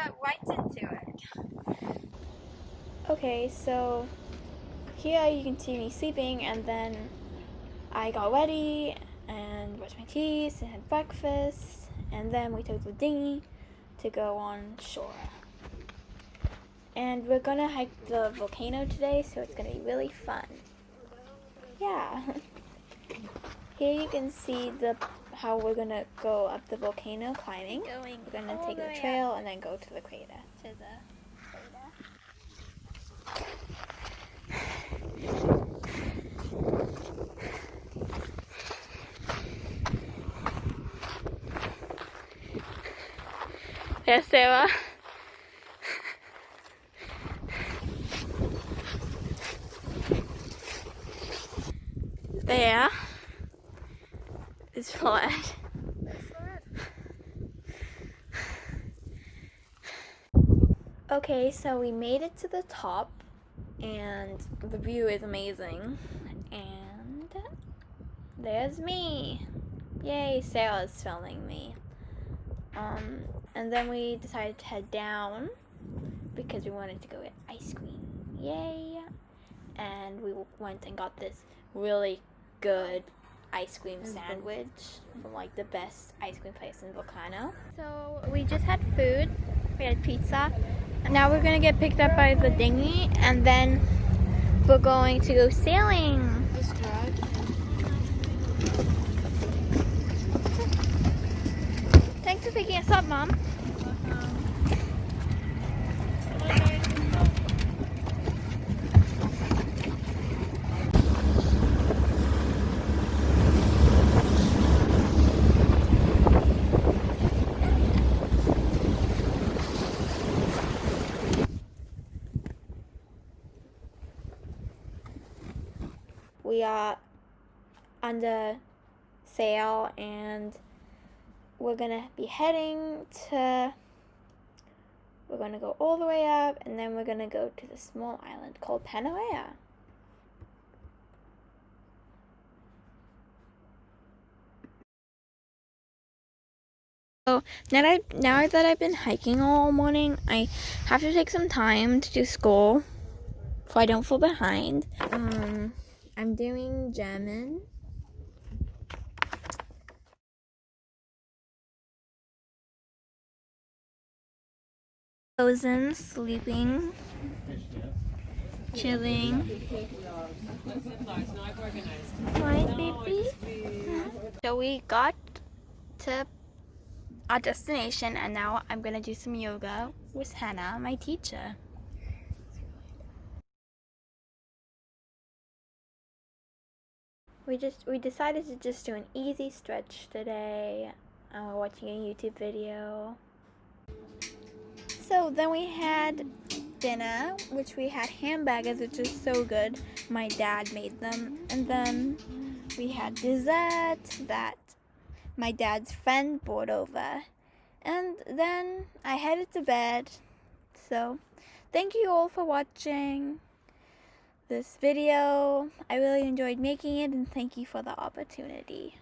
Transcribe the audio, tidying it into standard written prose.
get right into it. Okay, so here you can see me sleeping, and then I got ready and brushed my teeth and had breakfast, and then we took the dinghy to go on shore. And we're gonna hike the volcano today, so it's gonna be really fun. Yeah. Here you can see how we're gonna go up the volcano climbing. We're gonna take the trail and then go to the crater. There's Sarah. There is Florette. Okay, so we made it to the top, and the view is amazing. And there's me. Yay, Sarah's filming me. And then we decided to head down because we wanted to go get ice cream. Yay! And we went and got this really good ice cream sandwich from like the best ice cream place in Volcano. So we just had food. We had pizza. And now we're gonna get picked up by the dinghy, and then we're going to go sailing. Thanks for picking us up, Mom. We are under sail, and we're gonna be heading to, we're gonna go all the way up, and then we're gonna go to the small island called Panarea. So now that I've been hiking all morning, I have to take some time to do school so I don't fall behind. I'm doing German. Frozen, sleeping, chilling. Right, baby? So we got to our destination, and now I'm gonna do some yoga with Hannah, my teacher. We decided to just do an easy stretch today. We're watching a YouTube video. So then we had dinner, which we had hamburgers, which is so good. My dad made them. And then we had dessert that my dad's friend brought over. And then I headed to bed. So thank you all for watching this video. I really enjoyed making it, and thank you for the opportunity.